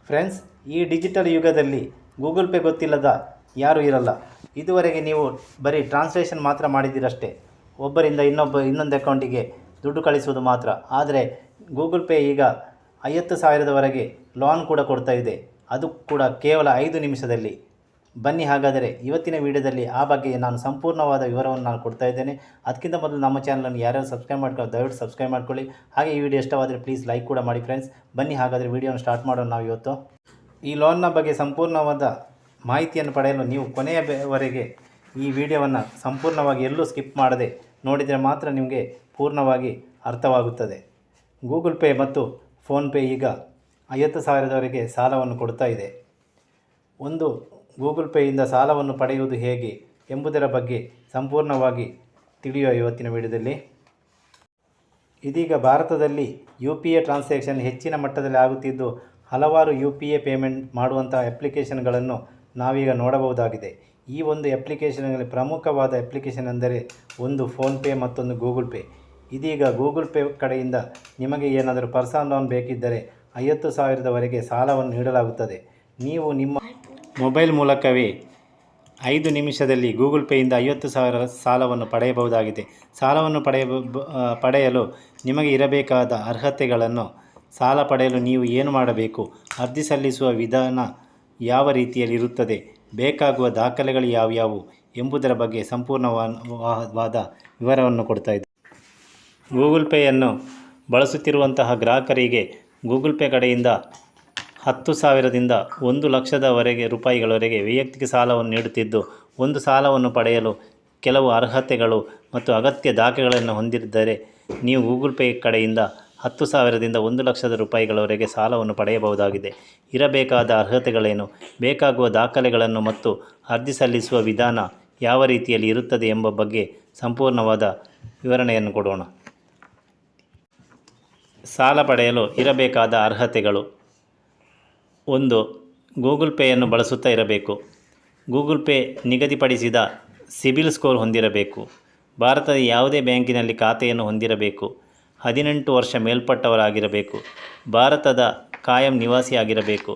Friends, ಈ digital ಯುಗದಲ್ಲಿ Google pay ಗೊತ್ತಿಲ್ಲದ ಯಾರೂ ಇರಲ್ಲ. ಇದುವರೆಗೆ ನೀವು ಬರೀ ಟ್ರಾನ್ಸ್ಲೇಷನ್ ಮಾತ್ರ ಮಾಡಿದ್ದೀರಷ್ಟೇ, ಒಬ್ಬರಿಂದ ಇನ್ನೊಂದು ಅಕೌಂಟಿಗೆ ದುಡ್ಡು ಕಳಿಸುವುದು ಮಾತ್ರ. ಆದರೆ ಗೂಗಲ್ ಪೇ ಈಗ 50,000ವರೆಗೆ ಲೋನ್ ಕೂಡ ಕೊಡ್ತಾ ಇದೆ, ಅದು ಕೂಡ ಕೇವಲ 5 ನಿಮಿಷದಲ್ಲಿ. ಬನ್ನಿ, ಹಾಗಾದರೆ ಇವತ್ತಿನ ವಿಡಿಯೋದಲ್ಲಿ ಆ ಬಗ್ಗೆ ನಾನು ಸಂಪೂರ್ಣವಾದ ವಿವರವನ್ನು ನಾನು ಕೊಡ್ತಾ ಇದ್ದೇನೆ. ಅದಕ್ಕಿಂತ ಮೊದಲು ನಮ್ಮ ಚಾನಲನ್ನು ಯಾರ್ಯಾರು ಸಬ್ಸ್ಕ್ರೈಬ್ ಮಾಡ್ಕೊಳ್ಳಿ, ದಯವಿಟ್ಟು ಸಬ್ಸ್ಕ್ರೈಬ್ ಮಾಡ್ಕೊಳ್ಳಿ. ಹಾಗೆ ಈ ವಿಡಿಯೋ ಇಷ್ಟವಾದರೆ ಪ್ಲೀಸ್ ಲೈಕ್ ಕೂಡ ಮಾಡಿ. ಫ್ರೆಂಡ್ಸ್, ಬನ್ನಿ ಹಾಗಾದರೆ ವಿಡಿಯೋನ ಸ್ಟಾರ್ಟ್ ಮಾಡೋಣ. ನಾವು ಇವತ್ತು ಈ ಲೋನ್ನ ಬಗ್ಗೆ ಸಂಪೂರ್ಣವಾದ ಮಾಹಿತಿಯನ್ನು ಪಡೆಯಲು ನೀವು ಕೊನೆಯವರೆಗೆ ಈ ವಿಡಿಯೋವನ್ನು ಸಂಪೂರ್ಣವಾಗಿ ಎಲ್ಲೂ ಸ್ಕಿಪ್ ಮಾಡದೆ ನೋಡಿದರೆ ಮಾತ್ರ ನಿಮಗೆ ಪೂರ್ಣವಾಗಿ ಅರ್ಥವಾಗುತ್ತದೆ. ಗೂಗಲ್ ಪೇ ಮತ್ತು ಫೋನ್ಪೇ ಈಗ 50,000ವರೆಗೆ ಸಾಲವನ್ನು ಕೊಡ್ತಾ ಇದೆ. ಒಂದು ಗೂಗಲ್ ಪೇಯಿಂದ ಸಾಲವನ್ನು ಪಡೆಯುವುದು ಹೇಗೆ ಎಂಬುದರ ಬಗ್ಗೆ ಸಂಪೂರ್ಣವಾಗಿ ತಿಳಿಯುವ ಇವತ್ತಿನ ವಿಡಿಯೋದಲ್ಲಿ. ಇದೀಗ ಭಾರತದಲ್ಲಿ UPI ಟ್ರಾನ್ಸಾಕ್ಷನ್ ಹೆಚ್ಚಿನ ಮಟ್ಟದಲ್ಲಿ ಆಗುತ್ತಿದ್ದು, ಹಲವಾರು UPI ಪೇಮೆಂಟ್ ಮಾಡುವಂಥ ಅಪ್ಲಿಕೇಶನ್ಗಳನ್ನು ನಾವೀಗ ನೋಡಬಹುದಾಗಿದೆ. ಈ ಒಂದು ಅಪ್ಲಿಕೇಶನ್ಗಳಲ್ಲಿ ಪ್ರಮುಖವಾದ ಅಪ್ಲಿಕೇಶನ್ ಎಂದರೆ ಒಂದು ಫೋನ್ಪೇ, ಮತ್ತೊಂದು ಗೂಗಲ್ ಪೇ. ಇದೀಗ ಗೂಗಲ್ ಪೇ ಕಡೆಯಿಂದ ನಿಮಗೆ ಏನಾದರೂ ಪರ್ಸನಲ್ ಲೋನ್ ಬೇಕಿದ್ದರೆ 50,000ವರೆಗೆ ಸಾಲವನ್ನು ನೀಡಲಾಗುತ್ತದೆ. ನೀವು ನಿಮ್ಮ ಮೊಬೈಲ್ ಮೂಲಕವೇ 5 ನಿಮಿಷದಲ್ಲಿ ಗೂಗಲ್ ಪೇಯಿಂದ 50,000 ಸಾಲವನ್ನು ಪಡೆಯಬಹುದಾಗಿದೆ. ಸಾಲವನ್ನು ಪಡೆಯಲು ನಿಮಗೆ ಇರಬೇಕಾದ ಅರ್ಹತೆಗಳನ್ನು, ಸಾಲ ಪಡೆಯಲು ನೀವು ಏನು ಮಾಡಬೇಕು, ಅರ್ಜಿ ಸಲ್ಲಿಸುವ ವಿಧಾನ ಯಾವ ರೀತಿಯಲ್ಲಿ ಇರುತ್ತದೆ, ಬೇಕಾಗುವ ದಾಖಲೆಗಳು ಯಾವ್ಯಾವು ಎಂಬುದರ ಬಗ್ಗೆ ಸಂಪೂರ್ಣವಾದ ವಿವರವನ್ನು ಕೊಡ್ತಾ ಇದೆ. ಗೂಗಲ್ ಪೇಯನ್ನು ಬಳಸುತ್ತಿರುವಂತಹ ಗ್ರಾಹಕರಿಗೆ ಗೂಗಲ್ ಪೇ ಕಡೆಯಿಂದ 10,000ದಿಂದ 1,00,000 ರೂಪಾಯಿಗಳವರೆಗೆ ವೈಯಕ್ತಿಕ ಸಾಲವನ್ನು ನೀಡುತ್ತಿದ್ದು, ಒಂದು ಸಾಲವನ್ನು ಪಡೆಯಲು ಕೆಲವು ಅರ್ಹತೆಗಳು ಮತ್ತು ಅಗತ್ಯ ದಾಖಲೆಗಳನ್ನು ಹೊಂದಿದ್ದರೆ ನೀವು ಗೂಗಲ್ ಪೇ ಕಡೆಯಿಂದ 10,000ದಿಂದ 1,00,000 ರೂಪಾಯಿಗಳವರೆಗೆ ಸಾಲವನ್ನು ಪಡೆಯಬಹುದಾಗಿದೆ. ಇರಬೇಕಾದ ಅರ್ಹತೆಗಳೇನು, ಬೇಕಾಗುವ ದಾಖಲೆಗಳನ್ನು ಮತ್ತು ಅರ್ಜಿ ಸಲ್ಲಿಸುವ ವಿಧಾನ ಯಾವ ರೀತಿಯಲ್ಲಿ ಇರುತ್ತದೆ ಎಂಬ ಬಗ್ಗೆ ಸಂಪೂರ್ಣವಾದ ವಿವರಣೆಯನ್ನು ಕೊಡೋಣ. ಸಾಲ ಪಡೆಯಲು ಇರಬೇಕಾದ ಅರ್ಹತೆಗಳು: 1. ಗೂಗಲ್ ಪೇಯನ್ನು ಬಳಸುತ್ತಾ ಇರಬೇಕು. ಗೂಗಲ್ ಪೇ ನಿಗದಿಪಡಿಸಿದ ಸಿಬಿಲ್ ಸ್ಕೋರ್ ಹೊಂದಿರಬೇಕು. ಭಾರತದ ಯಾವುದೇ ಬ್ಯಾಂಕಿನಲ್ಲಿ ಖಾತೆಯನ್ನು ಹೊಂದಿರಬೇಕು. 18 ವರ್ಷ ಮೇಲ್ಪಟ್ಟವರಾಗಿರಬೇಕು. ಭಾರತದ ಕಾಯಂ ನಿವಾಸಿಯಾಗಿರಬೇಕು.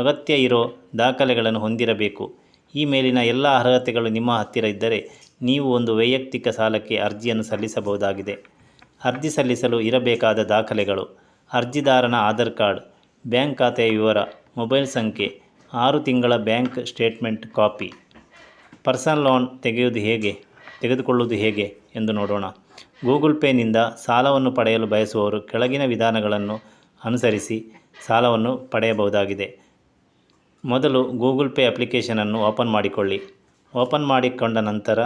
ಅಗತ್ಯ ಇರೋ ದಾಖಲೆಗಳನ್ನು ಹೊಂದಿರಬೇಕು. ಈ ಮೇಲಿನ ಎಲ್ಲ ಅರ್ಹತೆಗಳು ನಿಮ್ಮ ಹತ್ತಿರ ಇದ್ದರೆ ನೀವು ಒಂದು ವೈಯಕ್ತಿಕ ಸಾಲಕ್ಕೆ ಅರ್ಜಿಯನ್ನು ಸಲ್ಲಿಸಬಹುದಾಗಿದೆ. ಅರ್ಜಿ ಸಲ್ಲಿಸಲು ಇರಬೇಕಾದ ದಾಖಲೆಗಳು: ಅರ್ಜಿದಾರನ ಆಧಾರ್ ಕಾರ್ಡ್, ಬ್ಯಾಂಕ್ ಖಾತೆಯ ವಿವರ, ಮೊಬೈಲ್ ಸಂಖ್ಯೆ, 6 ತಿಂಗಳ bank statement copy. Personal loan ತೆಗೆದುಕೊಳ್ಳುವುದು ಹೇಗೆ ಎಂದು ನೋಡೋಣ. ಗೂಗಲ್ ಪೇನಿಂದ ಸಾಲವನ್ನು ಪಡೆಯಲು ಬಯಸುವವರು ಕೆಳಗಿನ ವಿಧಾನಗಳನ್ನು ಅನುಸರಿಸಿ ಸಾಲವನ್ನು ಪಡೆಯಬಹುದಾಗಿದೆ. ಮೊದಲು ಗೂಗಲ್ ಪೇ ಅಪ್ಲಿಕೇಶನನ್ನು ಓಪನ್ ಮಾಡಿಕೊಳ್ಳಿ. ಓಪನ್ ಮಾಡಿಕೊಂಡ ನಂತರ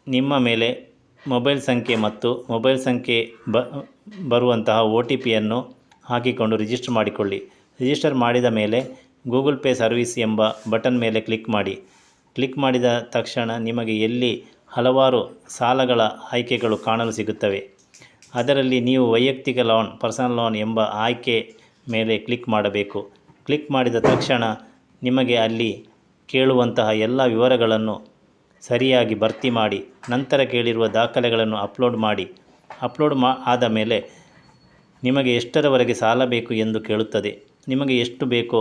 ನಿಮ್ಮ ಮೇಲೆ ಮೊಬೈಲ್ ಸಂಖ್ಯೆ ಮತ್ತು ಮೊಬೈಲ್ ಸಂಖ್ಯೆ ಬರುವಂತಹ OTPಯನ್ನು ಹಾಕಿಕೊಂಡು ರಿಜಿಸ್ಟರ್ ಮಾಡಿಕೊಳ್ಳಿ. ರಿಜಿಸ್ಟರ್ ಮಾಡಿದ ಮೇಲೆ ಗೂಗಲ್ ಪೇ ಸರ್ವಿಸ್ ಎಂಬ ಬಟನ್ ಮೇಲೆ ಕ್ಲಿಕ್ ಮಾಡಿ. ಕ್ಲಿಕ್ ಮಾಡಿದ ತಕ್ಷಣ ನಿಮಗೆ ಎಲ್ಲಿ ಹಲವಾರು ಸಾಲಗಳ ಆಯ್ಕೆಗಳು ಕಾಣಲು ಸಿಗುತ್ತವೆ. ಅದರಲ್ಲಿ ನೀವು ವೈಯಕ್ತಿಕ ಲೋನ್, ಪರ್ಸನಲ್ ಲೋನ್ ಎಂಬ ಆಯ್ಕೆ ಮೇಲೆ ಕ್ಲಿಕ್ ಮಾಡಬೇಕು. ಕ್ಲಿಕ್ ಮಾಡಿದ ತಕ್ಷಣ ನಿಮಗೆ ಅಲ್ಲಿ ಕೇಳುವಂತಹ ಎಲ್ಲ ವಿವರಗಳನ್ನು ಸರಿಯಾಗಿ ಭರ್ತಿ ಮಾಡಿ, ನಂತರ ಕೇಳಿರುವ ದಾಖಲೆಗಳನ್ನು ಅಪ್ಲೋಡ್ ಆದ ಮೇಲೆ ನಿಮಗೆ ಎಷ್ಟರವರೆಗೆ ಸಾಲ ಬೇಕು ಎಂದು ಕೇಳುತ್ತದೆ. ನಿಮಗೆ ಎಷ್ಟು ಬೇಕೋ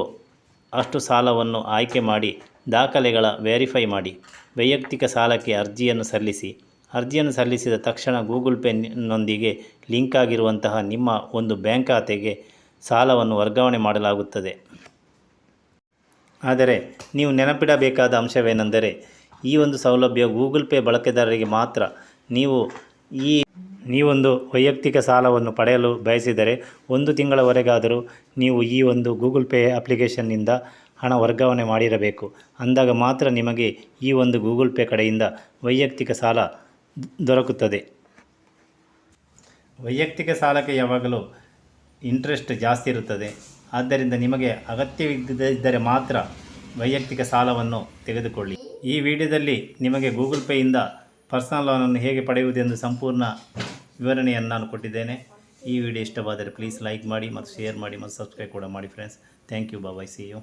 ಅಷ್ಟು ಸಾಲವನ್ನು ಆಯ್ಕೆ ಮಾಡಿ ದಾಖಲೆಗಳ ವೆರಿಫೈ ಮಾಡಿ ವೈಯಕ್ತಿಕ ಸಾಲಕ್ಕೆ ಅರ್ಜಿಯನ್ನು ಸಲ್ಲಿಸಿ. ಅರ್ಜಿಯನ್ನು ಸಲ್ಲಿಸಿದ ತಕ್ಷಣ ಗೂಗಲ್ ಪೇನೊಂದಿಗೆ ಲಿಂಕ್ ಆಗಿರುವಂತಹ ನಿಮ್ಮ ಒಂದು ಬ್ಯಾಂಕ್ ಖಾತೆಗೆ ಸಾಲವನ್ನು ವರ್ಗಾವಣೆ ಮಾಡಲಾಗುತ್ತದೆ. ಆದರೆ ನೀವು ನೆನಪಿಡಬೇಕಾದ ಅಂಶವೇನೆಂದರೆ, ಈ ಒಂದು ಸೌಲಭ್ಯ ಗೂಗಲ್ ಪೇ ಬಳಕೆದಾರರಿಗೆ ಮಾತ್ರ. ನೀವೊಂದು ವೈಯಕ್ತಿಕ ಸಾಲವನ್ನು ಪಡೆಯಲು ಬಯಸಿದರೆ 1 ತಿಂಗಳವರೆಗಾದರೂ ನೀವು ಈ ಒಂದು ಗೂಗಲ್ ಪೇ ಅಪ್ಲಿಕೇಶನ್ನಿಂದ ಹಣ ವರ್ಗಾವಣೆ ಮಾಡಿರಬೇಕು. ಅಂದಾಗ ಮಾತ್ರ ನಿಮಗೆ ಈ ಒಂದು ಗೂಗಲ್ ಪೇ ಕಡೆಯಿಂದ ವೈಯಕ್ತಿಕ ಸಾಲ ದೊರಕುತ್ತದೆ. ವೈಯಕ್ತಿಕ ಸಾಲಕ್ಕೆ ಯಾವಾಗಲೂ ಇಂಟ್ರೆಸ್ಟ್ ಜಾಸ್ತಿ ಇರುತ್ತದೆ. ಆದ್ದರಿಂದ ನಿಮಗೆ ಅಗತ್ಯವಿದ್ದರೆ ಮಾತ್ರ ವೈಯಕ್ತಿಕ ಸಾಲವನ್ನು ತೆಗೆದುಕೊಳ್ಳಿ. ಈ ವಿಡಿಯೋದಲ್ಲಿ ನಿಮಗೆ ಗೂಗಲ್ ಪೇಯಿಂದ ಪರ್ಸನಲ್ ಲೋನನ್ನು ಹೇಗೆ ಪಡೆಯುವುದೆಂದು ಸಂಪೂರ್ಣ ವಿವರಣೆಯನ್ನು ನಾನು ಕೊಟ್ಟಿದ್ದೇನೆ. ಈ ವಿಡಿಯೋ ಇಷ್ಟವಾದರೆ ಪ್ಲೀಸ್ ಲೈಕ್ ಮಾಡಿ ಮತ್ತು ಶೇರ್ ಮಾಡಿ ಮತ್ತು ಸಬ್ಸ್ಕ್ರೈಬ್ ಕೂಡ ಮಾಡಿ. Friends, thank you. Bye. See you.